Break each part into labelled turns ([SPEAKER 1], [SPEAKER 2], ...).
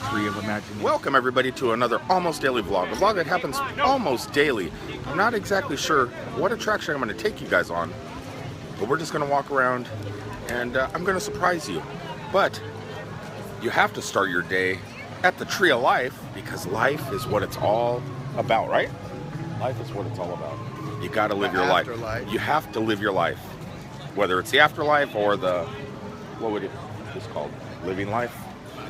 [SPEAKER 1] tree of imagination.
[SPEAKER 2] Welcome everybody to another almost daily vlog, a vlog that happens almost daily. I'm not exactly sure what attraction I'm going to take you guys on, but we're just going to walk around and I'm going to surprise you. But you have to start your day at the Tree of Life, because life is what it's all about, right? Life is what it's all about. You got to live your life. You have to live your life, whether it's the afterlife or the, what would it is called, living life.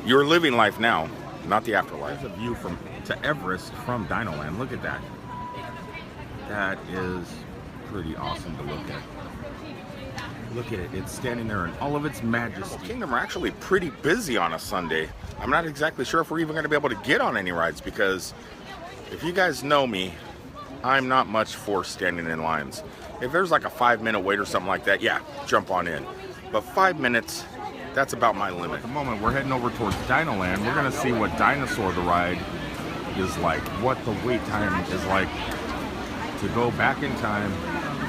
[SPEAKER 2] You're living life now, not the afterlife.
[SPEAKER 1] There's a view to Everest from Dinoland. Look at that. That is pretty awesome to look at. Look at it. It's standing there in all of its majesty.
[SPEAKER 2] Kingdom are actually pretty busy on a Sunday. I'm not exactly sure if we're even going to be able to get on any rides, because if you guys know me, I'm not much for standing in lines. If there's like a 5-minute wait or something like that, yeah, jump on in. But 5 minutes, that's about my limit.
[SPEAKER 1] At the moment, we're heading over towards Dinoland. We're going to see what Dinosaur the ride is like, what the wait time is like to go back in time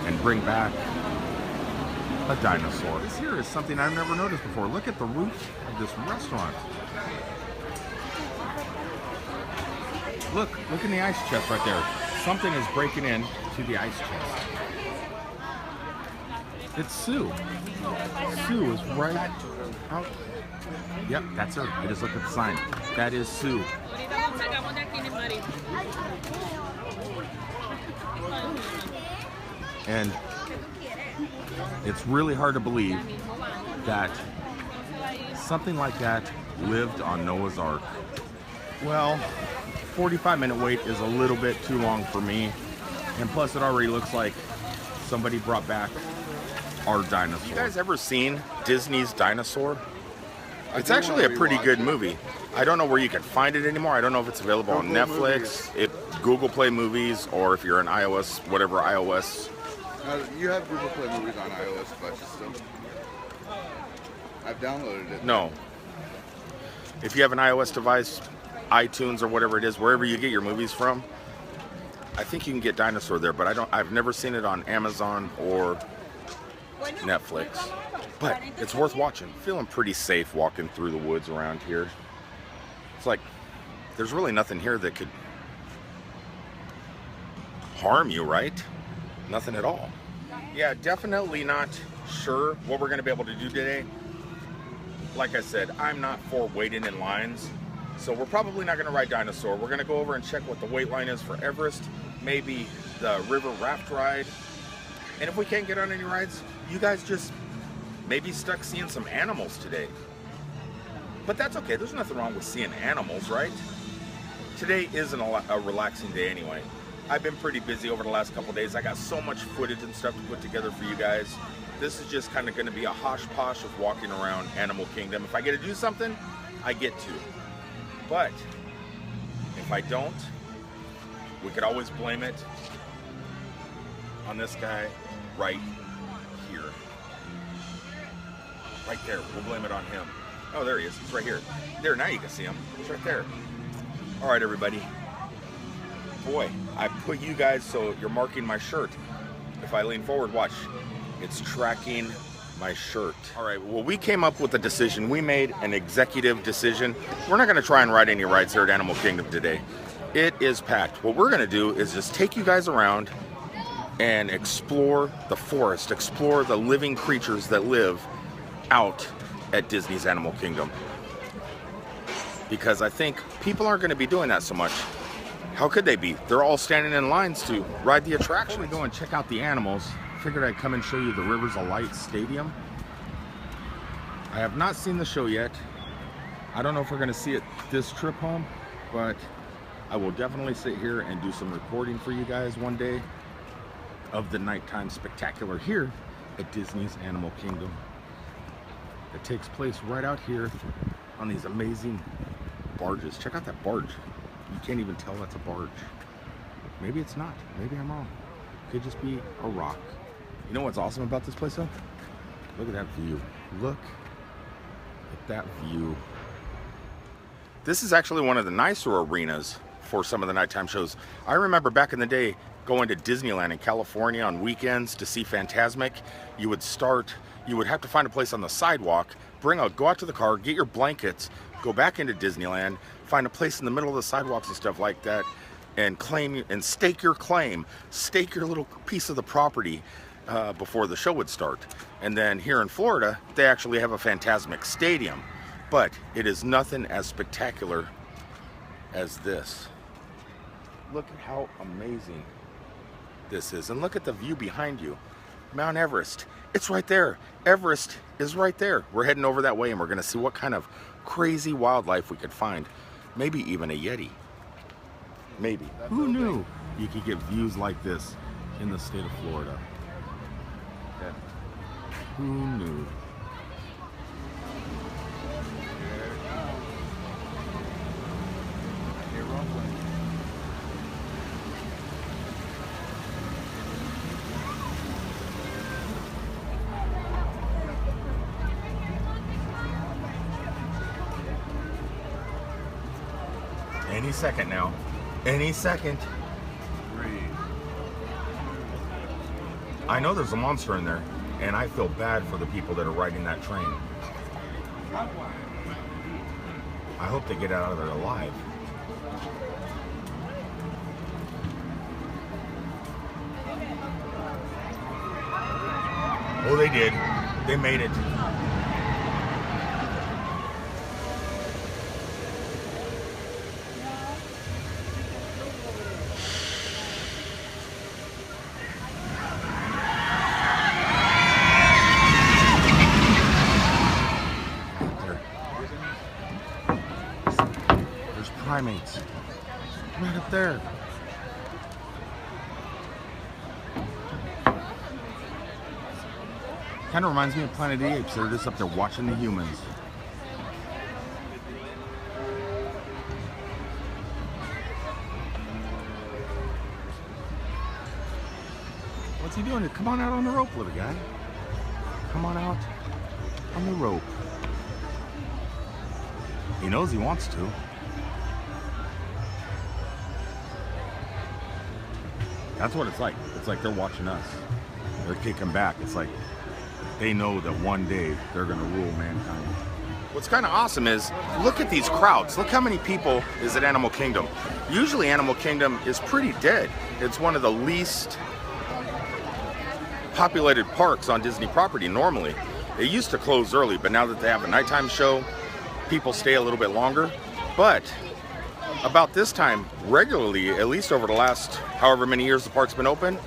[SPEAKER 1] and bring back a dinosaur. This here is something I've never noticed before. Look at the roof of this restaurant. Look in the ice chest right there. Something is breaking in to the ice chest. It's Sue. Sue is right out. Yep, that's her. I just looked at the sign. That is Sue. And it's really hard to believe that something like that lived on Noah's Ark. Well, 45-minute wait is a little bit too long for me. And plus, it already looks like somebody brought back our dinosaur.
[SPEAKER 2] You guys ever seen Disney's Dinosaur? It's actually a pretty good movie. I don't know where you can find it anymore. I don't know if it's available on Netflix, Google Play Movies, or if you're an iOS, whatever iOS.
[SPEAKER 3] You have Google Play Movies on iOS devices still. I've downloaded it.
[SPEAKER 2] No. If you have an iOS device, iTunes or whatever it is, wherever you get your movies from, I think you can get Dinosaur there, but I've never seen it on Amazon or Netflix. But it's worth watching. Feeling pretty safe walking through the woods around here. It's like there's really nothing here that could harm you, right? Nothing at all. Yeah, definitely not sure what we're going to be able to do today. Like I said, I'm not for waiting in lines, so we're probably not going to ride Dinosaur. We're going to go over and check what the wait line is for Everest, maybe the river raft ride, and if we can't get on any rides, you guys just maybe stuck seeing some animals today. But that's okay. There's nothing wrong with seeing animals, right? Today isn't a relaxing day anyway. I've been pretty busy over the last couple days. I got so much footage and stuff to put together for you guys. This is just kind of going to be a hosh-posh of walking around Animal Kingdom. If I get to do something, I get to. But if I don't, we could always blame it on this guy right here. Right there. We'll blame it on him. Oh, there he is. He's right here. There, now you can see him. He's right there. All right, everybody. Boy, I put you guys so you're marking my shirt. If I lean forward, watch. It's tracking my shirt. All right, well, we came up with a decision. We made an executive decision. We're not going to try and ride any rides here at Animal Kingdom today. It is packed. What we're going to do is just take you guys around and explore the forest, explore the living creatures that live out at Disney's Animal Kingdom. Because I think people aren't going to be doing that so much. How could they be? They're all standing in lines to ride the attraction.
[SPEAKER 1] Before we go and check out the animals, figured I'd come and show you the Rivers of Light Stadium. I have not seen the show yet. I don't know if we're going to see it this trip home, but I will definitely sit here and do some recording for you guys one day of the nighttime spectacular here at Disney's Animal Kingdom. It takes place right out here on these amazing barges. Check out that barge. You can't even tell that's a barge. Maybe it's not. Maybe I'm wrong. Could just be a rock. You know what's awesome about this place though? Look at that view. Look at that view.
[SPEAKER 2] This is actually one of the nicer arenas for some of the nighttime shows. I remember back in the day going to Disneyland in California on weekends to see Fantasmic. You would have to find a place on the sidewalk, go out to the car, get your blankets, go back into Disneyland, find a place in the middle of the sidewalks and stuff like that, and claim and stake your claim, stake your little piece of the property before the show would start. And then here in Florida, they actually have a Fantasmic stadium, but it is nothing as spectacular as this. Look at how amazing this is, and look at the view behind you. Mount Everest, it's right there. Everest is right there. We're heading over that way, and we're gonna see what kind of crazy wildlife we could find. Maybe even a Yeti. Maybe. Who knew you could get views like this in the state of Florida? Okay. Who knew? Any second now. Any second. I know there's a monster in there, and I feel bad for the people that are riding that train. I hope they get out of there alive. Oh, they did. They made it. Primates right up there. Kind of reminds me of Planet of the Apes. They're just up there watching the humans. What's he doing? Come on out on the rope, little guy. Come on out on the rope. He knows he wants to. That's what it's like. It's like they're watching us. They're kicking back. It's like they know that one day they're going to rule mankind. What's kind of awesome is, look at these crowds. Look how many people is at Animal Kingdom. Usually Animal Kingdom is pretty dead. It's one of the least populated parks on Disney property normally. It used to close early, but now that they have a nighttime show, people stay a little bit longer. But about this time, regularly, at least over the last however many years the park's been open,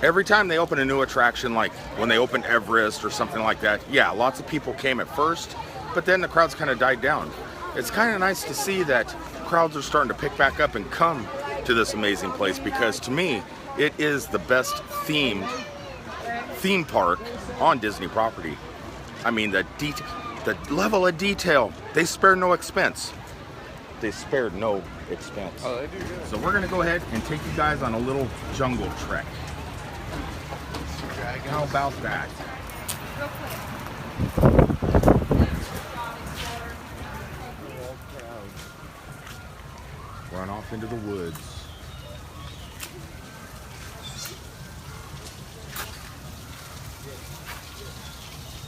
[SPEAKER 2] every time they open a new attraction, like when they opened Everest or something like that, yeah, lots of people came at first, but then the crowds kind of died down. It's kind of nice to see that crowds are starting to pick back up and come to this amazing place, because to me, it is the best theme park on Disney property. I mean, the level of detail, they spare no expense. They spared no expense.
[SPEAKER 3] Oh, they do good.
[SPEAKER 2] So we're gonna go ahead and take you guys on a little jungle trek. How about that? Run off into the woods.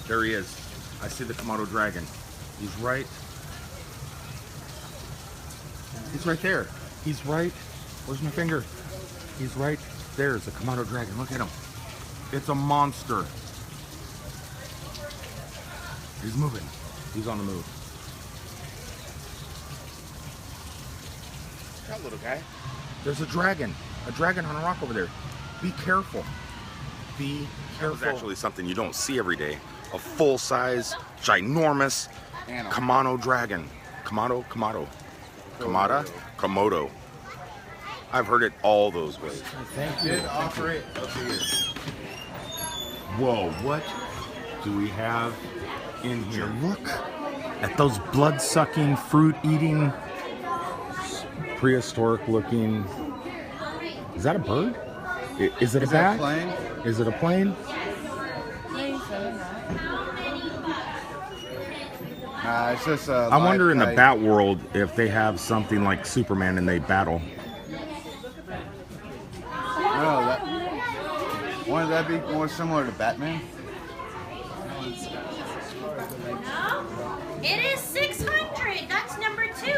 [SPEAKER 2] There he is. I see the Komodo dragon. He's right there. He's right. Where's my finger? He's right there. There's a Komodo dragon. Look at him. It's a monster. He's moving. He's on the move. That little guy. There's a dragon. A dragon on a rock over there. Be careful. Be careful. That's actually something you don't see every day. A full-size, ginormous Komodo dragon. Komodo. I've heard it all those ways.
[SPEAKER 1] Thank you. Offer it up here.
[SPEAKER 2] Whoa, what do we have in here? Look at those blood-sucking, fruit-eating, prehistoric-looking... Is that a bird? Is it a bat?
[SPEAKER 3] Plane?
[SPEAKER 2] Is it a plane?
[SPEAKER 3] It's just
[SPEAKER 2] I wonder in the bat world if they have something like Superman and they battle.
[SPEAKER 3] Wouldn't that be more similar to Batman?
[SPEAKER 4] It is 600. That's number 2.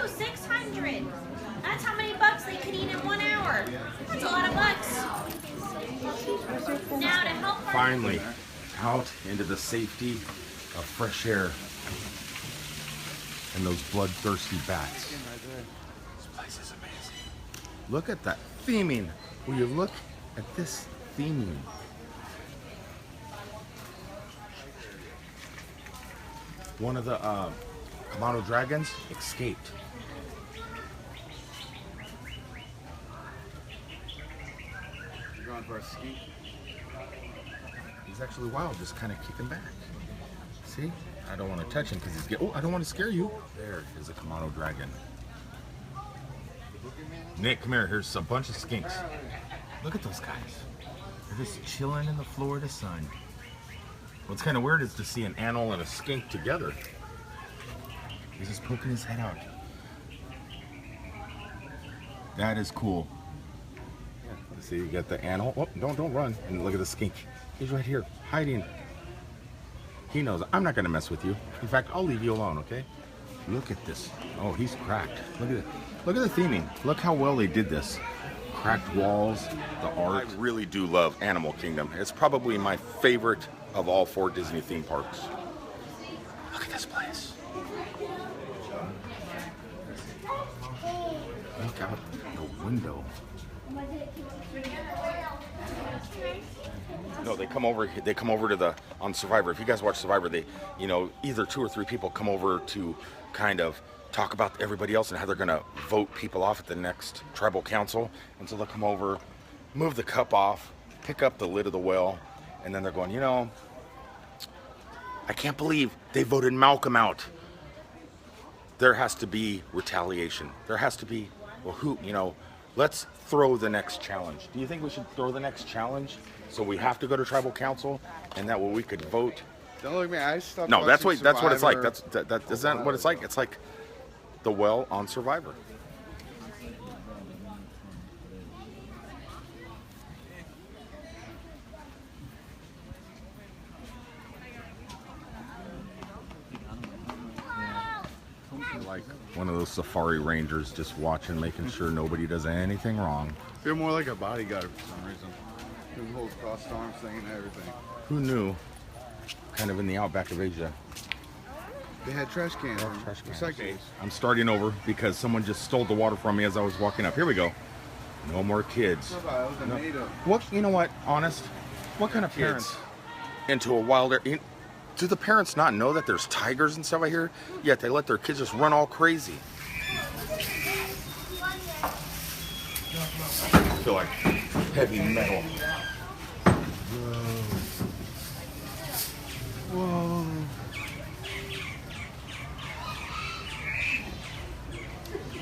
[SPEAKER 1] finally out into the safety of fresh air and those bloodthirsty bats. This place is amazing. Look at that theming. Will you look at this theming? One of the Komodo dragons escaped.
[SPEAKER 3] You're going for a ski?
[SPEAKER 1] He's actually wild, just kind of kicking back. See? I don't want to touch him because he's getting... Oh, I don't want to scare you. There is a Komodo dragon. Nick, come here. Here's a bunch of skinks. Look at those guys. They're just chilling in the Florida sun. What's kind of weird is to see an animal and a skink together. He's just poking his head out. That is cool. Yeah. See, you got the animal. Oh, don't run. And look at the skink. He's right here, hiding. He knows I'm not gonna mess with you. In fact, I'll leave you alone, okay? Look at this. Oh, he's cracked. Look at it. Look at the theming. Look how well they did this. Cracked walls, the art.
[SPEAKER 2] I really do love Animal Kingdom. It's probably my favorite of all 4 Disney theme parks.
[SPEAKER 1] Look at this place. Look out the window.
[SPEAKER 2] No, they come over to the, on Survivor. If you guys watch Survivor, they, you know, either 2 or 3 people come over to kind of talk about everybody else and how they're gonna vote people off at the next tribal council. And so they'll come over, move the cup off, pick up the lid of the well, and then they're going, you know, I can't believe they voted Malcolm out. There has to be retaliation. There has to be, well, who, you know, let's throw the next challenge. Do you think we should throw the next challenge? So we have to go to tribal council, and that way we could vote.
[SPEAKER 3] Don't look at me. I stopped.
[SPEAKER 2] No, that's what it's like.
[SPEAKER 3] Survivor.
[SPEAKER 2] That isn't what it's like. It's like the well on Survivor.
[SPEAKER 1] Like one of those safari rangers just watching, making sure nobody does anything wrong.
[SPEAKER 3] Feel more like a bodyguard for some reason. Who holds crossed arms thing and everything.
[SPEAKER 1] Who knew? Kind of in the outback of Asia.
[SPEAKER 3] They had trash cans.
[SPEAKER 1] Oh, trash cans.
[SPEAKER 3] Recyclables.
[SPEAKER 1] I'm starting over because someone just stole the water from me as I was walking up. Here we go. No more kids. No. What? You know what? Honest. What kind of parents?
[SPEAKER 2] Into a wild area. Do the parents not know that there's tigers and stuff out here? Yet they let their kids just run all crazy. I feel like heavy metal.
[SPEAKER 1] Whoa.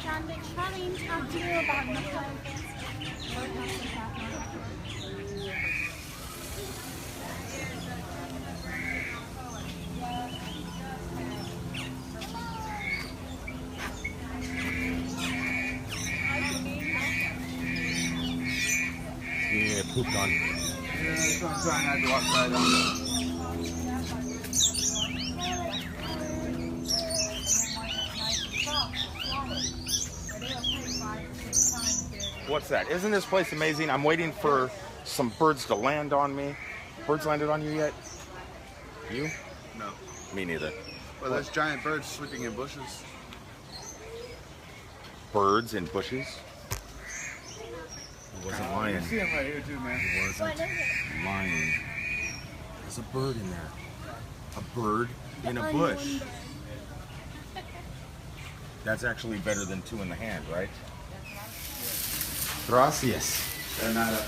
[SPEAKER 4] John, did Charlene talk to you about Nicole?
[SPEAKER 1] You get pooped on.
[SPEAKER 3] Yeah, that's what I'm trying not to walk right on that.
[SPEAKER 2] What's that? Isn't this place amazing? I'm waiting for some birds to land on me. Birds landed on you yet? You?
[SPEAKER 3] No.
[SPEAKER 2] Me neither.
[SPEAKER 3] Well, there's giant birds sleeping in bushes.
[SPEAKER 2] Birds in bushes?
[SPEAKER 1] It wasn't
[SPEAKER 3] You
[SPEAKER 1] lying.
[SPEAKER 3] see them right here too, man.
[SPEAKER 1] It wasn't lying. There's a bird in there. A bird in a bush. That's actually better than 2 in the hand, right? Gracias.
[SPEAKER 3] They're not a...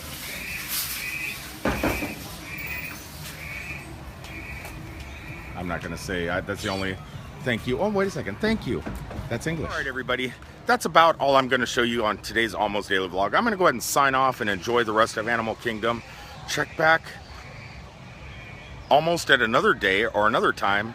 [SPEAKER 1] I'm not going to say, that's the only thank you. Oh, wait a second. Thank you. That's English.
[SPEAKER 2] All right, everybody. That's about all I'm going to show you on today's Almost Daily Vlog. I'm going to go ahead and sign off and enjoy the rest of Animal Kingdom. Check back almost at another day or another time